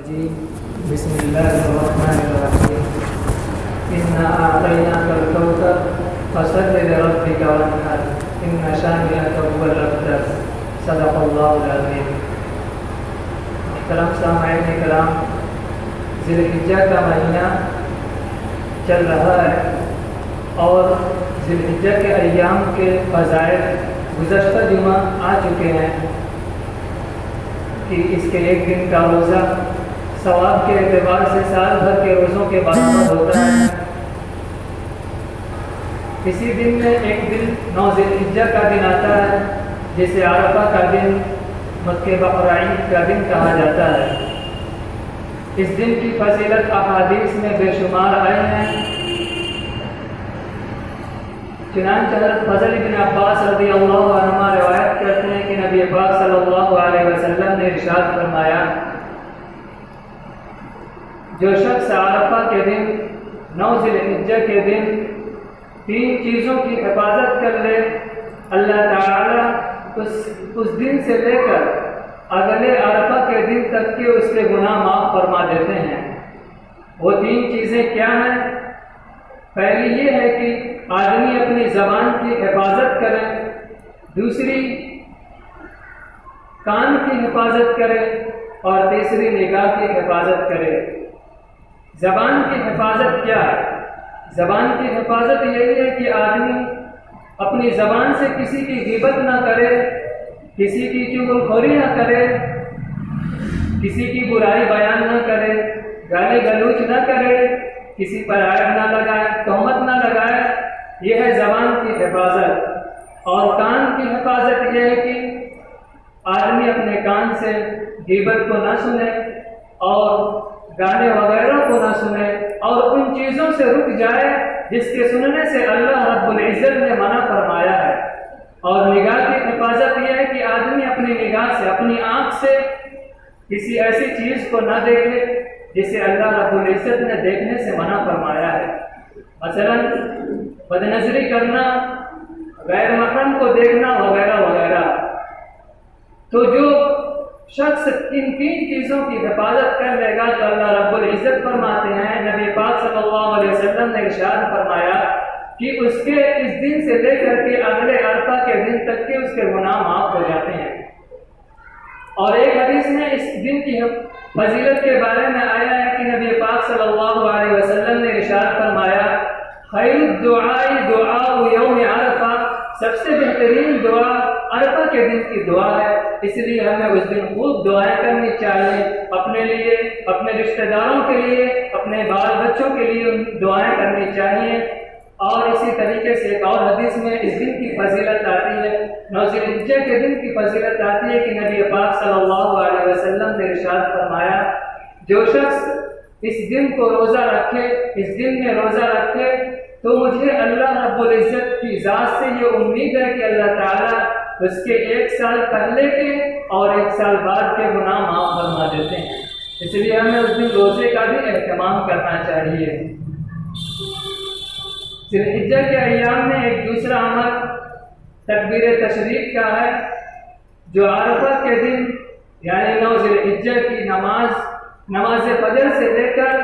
الرجيم بسم الله الرحمن الرحيم إنا أعطيناك الكوثر فصل لربك وانحر إن شانئك هو الأبتر صدق الله العظيم۔ محترم سامعین کرام، ذی الحجہ کا مہینہ چل رہا ہے اور ذی الحجہ کے ایام کے فضائل گزشتہ جمعہ آ چکے ہیں کہ اس کے ایک دن کا روزہ ثواب کے اعتبار سے سال بھر کے روزوں کے برابر ہوتا ہے۔ اسی دن میں ایک دن 9 ذی الحجہ کا دن آتا ہے جسے عرفہ کا دن، مکہ بقرعید کا دن کہا جاتا ہے۔ اس دن کی فضیلت احادیث میں بے شمار آئے ہیں۔ چنانچہ حضرت فضل بن عباس رضی اللہ عنہما روایت کرتے ہیں کہ نبی پاک صلی اللہ علیہ وسلم نے ارشاد فرمایا، جو شخص عرفہ کے دن 9 ذی الحجہ کے دن 3 چیزوں کی حفاظت کر لے، اللہ تعالیٰ اس دن سے لے کر اگلے عرفہ کے دن تک کے اس کے گناہ معاف فرما دیتے ہیں۔ وہ 3 چیزیں کیا ہیں؟ پہلی یہ ہے کہ آدمی اپنی زبان کی حفاظت کرے، دوسری کان کی حفاظت کرے اور تیسری نگاہ کی حفاظت کرے۔ زبان کی حفاظت کیا ہے؟ زبان کی حفاظت یہی ہے کہ آدمی اپنی زبان سے کسی کی غیبت نہ کرے، کسی کی چغلخوری نہ کرے، کسی کی برائی بیان نہ کرے، گالی گلوچ نہ کرے، کسی پر عیب نہ لگائے، تہمت نہ لگائے۔ یہ ہے زبان کی حفاظت۔ اور کان کی حفاظت یہ ہے کہ آدمی اپنے کان سے غیبت کو نہ سنے اور گانے وغیرہ کو نہ سنے اور ان چیزوں سے رک جائے جس کے سننے سے اللہ رب العزت نے منع فرمایا ہے۔ اور نگاہ کی حفاظت یہ ہے کہ آدمی اپنی نگاہ سے، اپنی آنکھ سے کسی ایسی چیز کو نہ دیکھے جسے اللہ رب العزت نے دیکھنے سے منع فرمایا ہے۔ مثلا بد نظری کرنا، غیر محرم کو دیکھنا وغیرہ وغیرہ۔ تو جو شخص ان 3 چیزوں کی حفاظت کر لے گا تو اللہ رب العزت فرماتے ہیں، نبی پاک صلی اللہ علیہ وسلم نے ارشاد فرمایا کہ اس کے اس دن سے لے کر کے اگلے عرفہ کے دن تک کے اس کے گناہ معاف ہو جاتے ہیں۔ اور ایک حدیث میں اس دن کی فضیلت کے بارے میں آیا ہے کہ نبی پاک صلی اللہ علیہ وسلم نے ارشاد فرمایا، خیر الدعاء دعاء یوم عرفہ، سب سے بہترین دعا عرفہ کے دن کی دعا ہے۔ اس لیے ہمیں اس دن خوب دعائیں کرنی چاہیے، اپنے لیے، اپنے رشتہ داروں کے لیے، اپنے بال بچوں کے لیے دعائیں کرنی چاہیے۔ اور اسی طریقے سے ایک اور حدیث میں اس دن کی فضیلت آتی ہے، 9 ذی الحجہ کے دن کی فضیلت آتی ہے کہ نبی پاک صلی اللہ علیہ وسلم نے ارشاد فرمایا، جو شخص اس دن کو روزہ رکھے، اس دن میں روزہ رکھے، تو مجھے اللہ رب العزت کی ذات سے یہ امید ہے کہ اللہ تعالیٰ اس کے 1 سال پہلے کے اور 1 سال بعد کے گناہ معاف فرما دیتے ہیں۔ اس لیے ہمیں اس دن روزے کا بھی اہتمام کرنا چاہیے۔ ذی الحجہ کے ایام میں ایک دوسرا عمل تکبیر تشریق کا ہے، جو عرفہ کے دن یعنی 9 ذی الحجہ کی نماز فجر سے لے کر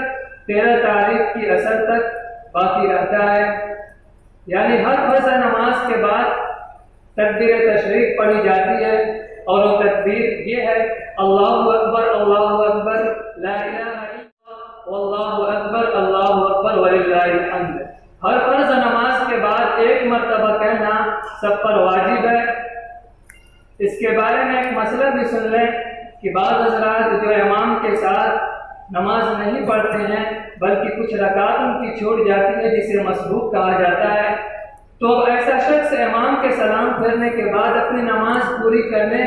13 تاریخ کی عصر تک باقی رہتا ہے۔ یعنی ہر فرض نماز کے بعد تکبیر تشریق پڑھی جاتی ہے اور وہ تکبیر یہ ہے، اللہ اکبر لا الہ الا اللہ واللہ اکبر وللہ الحمد۔ ہر فرض نماز کے بعد 1 مرتبہ کہنا سب پر واجب ہے۔ اس کے بارے میں ایک مسئلہ بھی سن لیں کہ بعض حضرات جو امام کے ساتھ نماز نہیں پڑھتے ہیں بلکہ کچھ رکعات ان کی چھوٹ جاتی ہے جسے مسبوق کہا جاتا ہے، تو ایسا شخص امام کے سلام پھیرنے کے بعد اپنی نماز پوری کرنے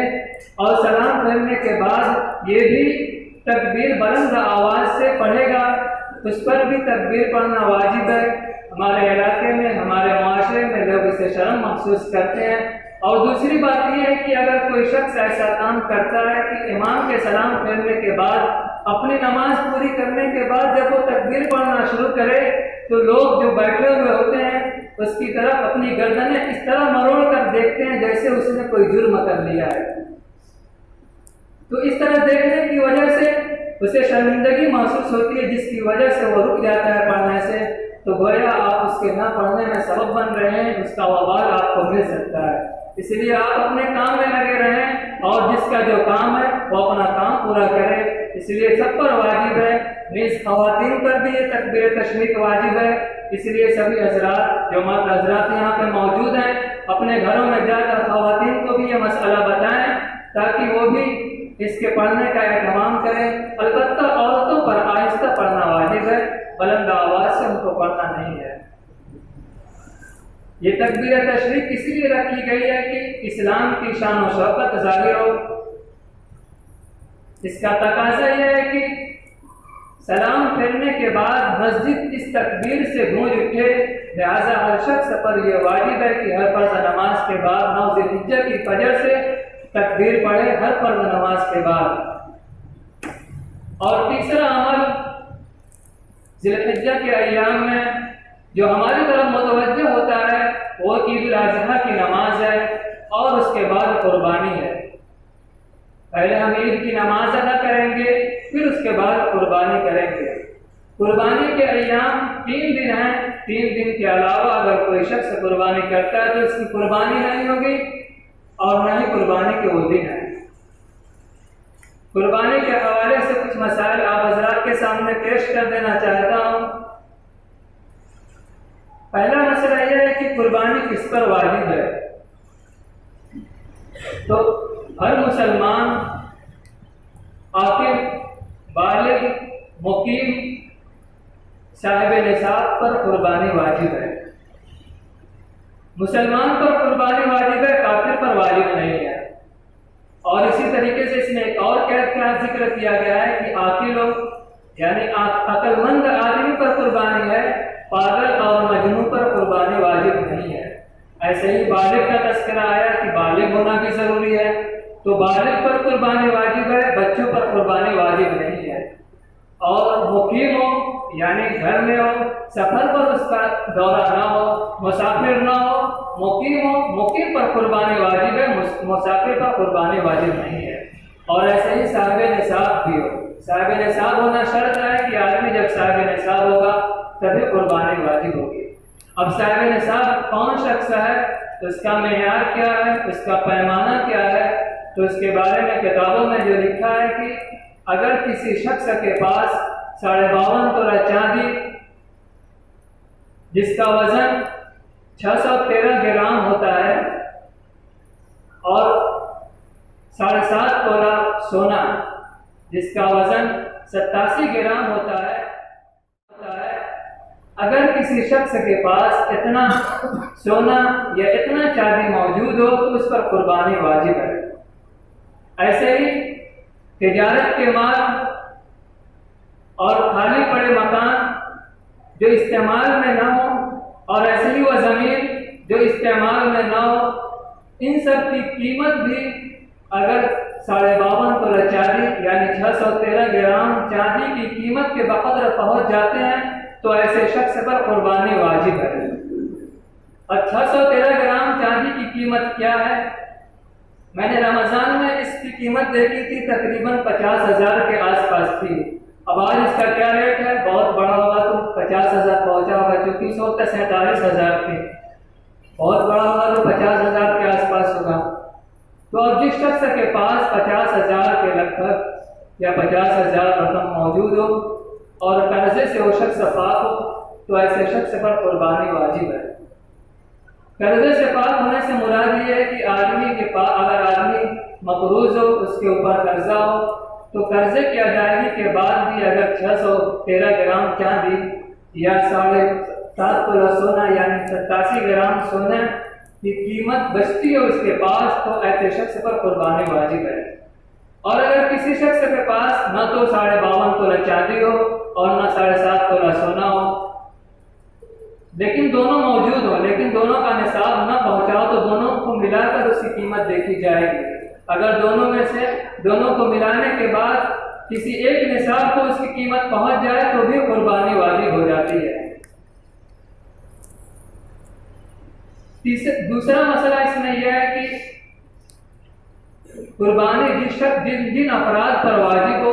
اور سلام پھیرنے کے بعد یہ بھی تکبیر بلند آواز سے پڑھے گا، اس پر بھی تکبیر پڑھنا واجب ہے۔ ہمارے علاقے میں، ہمارے معاشرے میں لوگ اسے شرم محسوس کرتے ہیں۔ اور دوسری بات یہ ہے کہ اگر کوئی شخص ایسا کام کرتا ہے کہ امام کے سلام پھیرنے کے بعد اپنی نماز پوری کرنے کے بعد جب وہ تکبیر پڑھنا شروع کرے تو لوگ جو بیٹھے ہوئے ہوتے ہیں اس کی طرف اپنی گردنیں اس طرح مروڑ کر دیکھتے ہیں جیسے اس نے کوئی جرم کر لیا ہے۔ تو اس طرح دیکھنے کی وجہ سے اسے شرمندگی محسوس ہوتی ہے جس کی وجہ سے وہ رک جاتا ہے پڑھنے سے، تو گویا آپ اس کے نہ پڑھنے میں سبب بن رہے ہیں، اس کا وبال آپ کو مل سکتا ہے۔ اس لیے آپ اپنے کام میں لگے رہیں اور جس کا جو کام ہے وہ اپنا کام پورا کرے۔ اس لیے سب پر واجب ہے، نیز خواتین پر بھی یہ تکبیر تشریق واجب ہے۔ اس لیے سبھی حضرات جو مرد حضرات یہاں پہ موجود ہیں اپنے گھروں میں جا کر خواتین کو بھی یہ مسئلہ بتائیں تاکہ وہ بھی اس کے پڑھنے کا اہتمام کریں۔ البتہ عورتوں پر آہستہ پڑھنا واجب ہے، بلند آواز سے ان کو پڑھنا نہیں ہے۔ یہ تکبیر تشریق اس لیے رکھی گئی ہے کہ اسلام کی شان و شوکت ظاہر ہو۔ اس کا تقاضا یہ ہے کہ سلام پھیرنے کے بعد مسجد اس تکبیر سے گونج اٹھے، لہذا ہر شخص پر یہ واجب ہے کہ ہر فرض نماز کے بعد 9 ذی الحجہ کی فجر سے تکبیر پڑھے، ہر فرض نماز کے بعد۔ اور تیسرا عمل ذی الحجہ کے ایام میں جو ہماری طرف متوجہ ہوتا ہے وہ عید الاضحیٰ کی نماز ہے اور اس کے بعد قربانی ہے۔ پہلے ہم عید کی نماز ادا کریں گے، پھر اس کے بعد قربانی کریں گے۔ قربانی کے ایام 3 دن ہیں، 3 دن کے علاوہ اگر کوئی شخص قربانی کرتا ہے تو اس کی قربانی نہیں ہوگی اور نہ ہی قربانی کے وہ دن ہیں۔ قربانی کے حوالے سے کچھ مسائل آپ حضرات کے سامنے پیش کر دینا چاہتا ہوں۔ پہلا مسئلہ یہ ہے کہ قربانی کس پر واجب ہے۔ تو ہر مسلمان عاقل، بالغ، مقیم، صاحب نصاب پر قربانی واجب ہے۔ مسلمان پر قربانی واجب ہے، کافر پر واجب نہیں ہے۔ اور اسی طریقے سے اس میں ایک اور قید کا ذکر کیا گیا ہے کہ عاقل ہو یعنی عقل مند آدمی پر قربانی ہے، پاگل اور مجنون پر قربانی واجب نہیں ہے۔ ایسے ہی بالغ کا تذکرہ آیا کہ بالغ ہونا بھی ضروری ہے، تو بالغ پر قربانی واجب ہے، بچوں پر قربانی واجب نہیں ہے۔ اور مقیم ہو یعنی گھر میں ہو، سفر پر اس کا دورہ نہ ہو، مسافر نہ ہو، مقیم ہو، مقیم پر قربانی واجب ہے، مسافر پر قربانی واجب نہیں ہے۔ اور ایسے ہی صاحب نصاب بھی ہو، صاحب نصاب ہونا شرط ہے کہ آدمی جب صاحب نصاب ہوگا تبھی قربانی واجب ہوگی۔ اب صاحب نصاب کون شخص ہے، تو اس کا معیار کیا ہے، اس کا پیمانہ کیا ہے، تو اس کے بارے میں کتابوں میں جو لکھا ہے کہ اگر کسی شخص کے پاس 52.5 تولہ چاندی جس کا وزن 613 گرام ہوتا ہے اور 7.5 تولہ سونا جس کا وزن 87 گرام ہوتا ہے، اگر کسی شخص کے پاس اتنا سونا یا اتنا چاندی موجود ہو تو اس پر قربانی واجب ہے۔ ایسے ہی تجارت کے مال اور خالی پڑے مکان جو استعمال میں نہ ہو، اور ایسے ہی وہ زمین جو استعمال میں نہ ہو، ان سب کی قیمت بھی اگر 52.5 تولہ چاندی یعنی 613 گرام چاندی کی قیمت کے بقدر پہنچ جاتے ہیں تو ایسے شخص پر قربانی واجب ہے۔ اور 613 گرام چاندی کی قیمت کیا ہے؟ میں نے رمضان میں اس کی قیمت دیکھی تھی، تقریباً 50,000 کے آس پاس تھی۔ اب آج اس کا کیا ریٹ ہے؟ بہت بڑا ہوگا تو 50,000 پہنچا ہوگا، چونکہ اس وقت 47,000 تھی، بہت بڑا ہوگا تو 50,000 کے آس پاس ہوگا۔ تو اب جس شخص کے پاس 50,000 کے لگ بھگ یا 50,000 رقم موجود ہو اور قرضے سے وہ شخص پاک ہو تو ایسے شخص پر قربانی واجب ہے۔ قرضے سے پاک ہونے سے مراد یہ ہے کہ آدمی کے پاس اگر آدمی مقروض ہو، اس کے اوپر قرضہ ہو، تو قرضے کی ادائیگی کے بعد بھی اگر 613 گرام چاندی یا 7.5 تولہ سونا یعنی 87 گرام سونا کی قیمت بچتی ہو اس کے پاس تو ایسے شخص پر قربانی واجب ہے۔ اور اگر کسی شخص کے پاس نہ تو 52.5 تولہ چاندی ہو اور نہ 7.5 تولہ سونا ہو، لیکن دونوں موجود ہو، لیکن دونوں کا نصاب نہ پہنچاؤ تو دونوں کو ملا کر اس کی قیمت دیکھی جائے گی۔ اگر دونوں میں سے دونوں کو ملانے کے بعد کسی ایک نصاب کو اس کی قیمت پہنچ جائے تو بھی قربانی واجب ہو جاتی ہے۔ دوسرا مسئلہ اس میں یہ ہے کہ قربانی جن افراد پر واجب ہو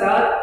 7